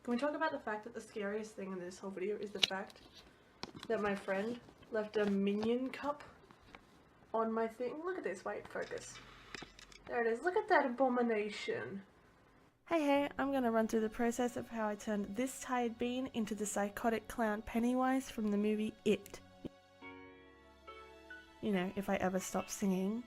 Can we talk about the fact that the scariest thing in this whole video is the fact that my friend left a Minion cup on my thing? Look at this, wait, focus. There it is, look at that abomination. Hey, I'm gonna run through the process of how I turned this tired bean into the psychotic clown Pennywise from the movie It. You know, if I ever stop singing.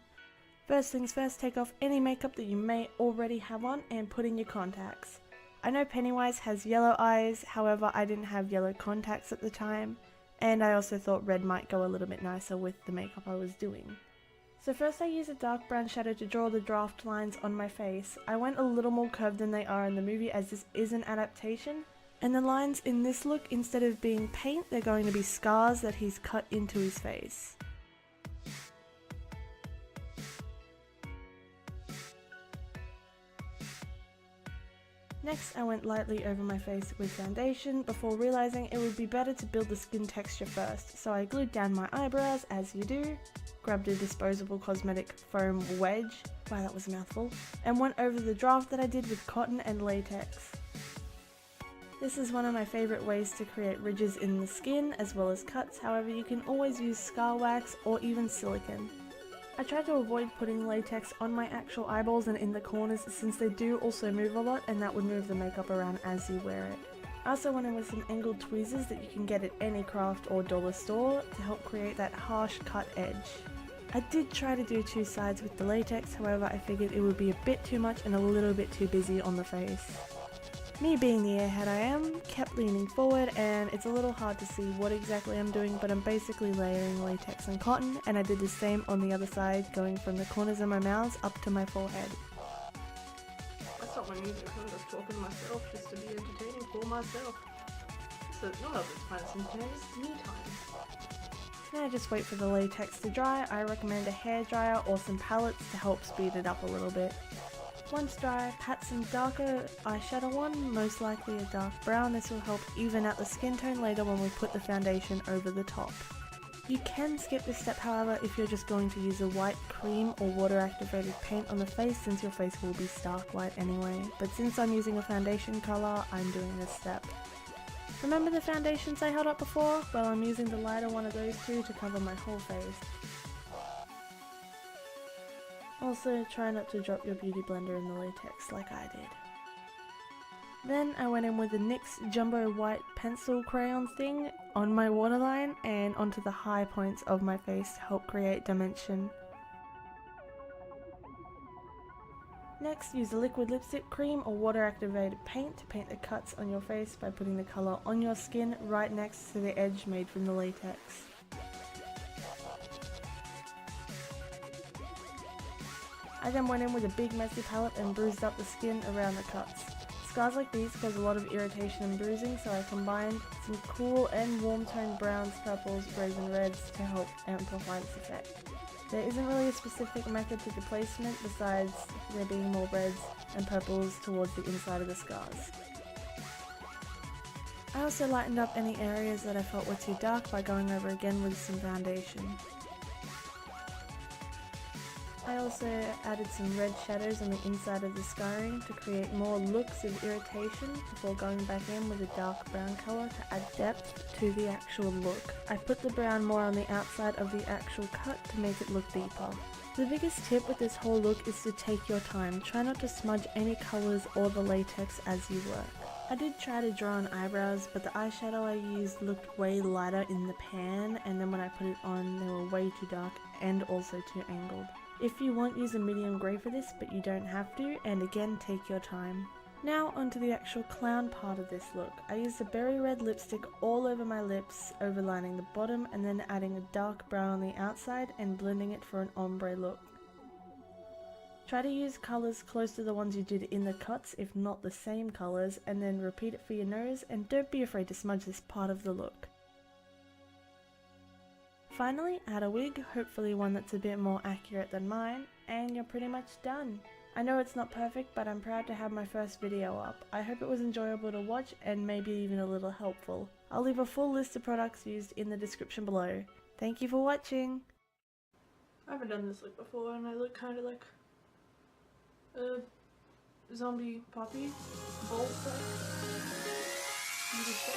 First things first, take off any makeup that you may already have on and put in your contacts. I know Pennywise has yellow eyes, however I didn't have yellow contacts at the time, and I also thought red might go a little bit nicer with the makeup I was doing. So first I used a dark brown shadow to draw the draft lines on my face. I went a little more curved than they are in the movie as this is an adaptation, and the lines in this look, instead of being paint, they're going to be scars that he's cut into his face. Next, I went lightly over my face with foundation before realizing it would be better to build the skin texture first, so I glued down my eyebrows as you do, grabbed a disposable cosmetic foam wedge, wow that was a mouthful, and went over the draft that I did with cotton and latex. This is one of my favourite ways to create ridges in the skin as well as cuts, however you can always use scar wax or even silicone. I tried to avoid putting latex on my actual eyeballs and in the corners since they do also move a lot and that would move the makeup around as you wear it. I also went in with some angled tweezers that you can get at any craft or dollar store to help create that harsh cut edge. I did try to do two sides with the latex, however I figured it would be a bit too much and a little bit too busy on the face. Me being the airhead I am, kept leaning forward and it's a little hard to see what exactly I'm doing, but I'm basically layering latex and cotton, and I did the same on the other side, going from the corners of my mouth up to my forehead. That's not my music, I'm just talking to myself just to be entertaining for myself. So not other times in today, it's me time. Now I just wait for the latex to dry. I recommend a hairdryer or some palettes to help speed it up a little bit. Once dry, pat some darker eyeshadow on, most likely a dark brown. This will help even out the skin tone later when we put the foundation over the top. You can skip this step however if you're just going to use a white cream or water activated paint on the face, since your face will be stark white anyway, but since I'm using a foundation colour, I'm doing this step. Remember the foundations I held up before? Well, I'm using the lighter one of those two to cover my whole face. Also, try not to drop your beauty blender in the latex like I did. Then I went in with the NYX Jumbo White Pencil Crayon thing on my waterline and onto the high points of my face to help create dimension. Next, use a liquid lipstick cream or water activated paint to paint the cuts on your face by putting the colour on your skin right next to the edge made from the latex. I then went in with a big messy palette and bruised up the skin around the cuts. Scars like these cause a lot of irritation and bruising, so I combined some cool and warm toned browns, purples, greys and reds to help amplify this effect. There isn't really a specific method to the placement besides there being more reds and purples towards the inside of the scars. I also lightened up any areas that I felt were too dark by going over again with some foundation. I also added some red shadows on the inside of the scarring to create more looks of irritation before going back in with a dark brown colour to add depth to the actual look. I put the brown more on the outside of the actual cut to make it look deeper. The biggest tip with this whole look is to take your time. Try not to smudge any colours or the latex as you work. I did try to draw on eyebrows, but the eyeshadow I used looked way lighter in the pan, and then when I put it on they were way too dark and also too angled. If you want, use a medium grey for this, but you don't have to, and again, take your time. Now onto the actual clown part of this look. I used a berry red lipstick all over my lips, overlining the bottom, and then adding a dark brown on the outside and blending it for an ombre look. Try to use colours close to the ones you did in the cuts, if not the same colours, and then repeat it for your nose, and don't be afraid to smudge this part of the look. Finally, add a wig, hopefully one that's a bit more accurate than mine, and you're pretty much done. I know it's not perfect, but I'm proud to have my first video up. I hope it was enjoyable to watch and maybe even a little helpful. I'll leave a full list of products used in the description below. Thank you for watching! I haven't done this look before and I look kind of like a zombie puppy. Bolt Beautiful.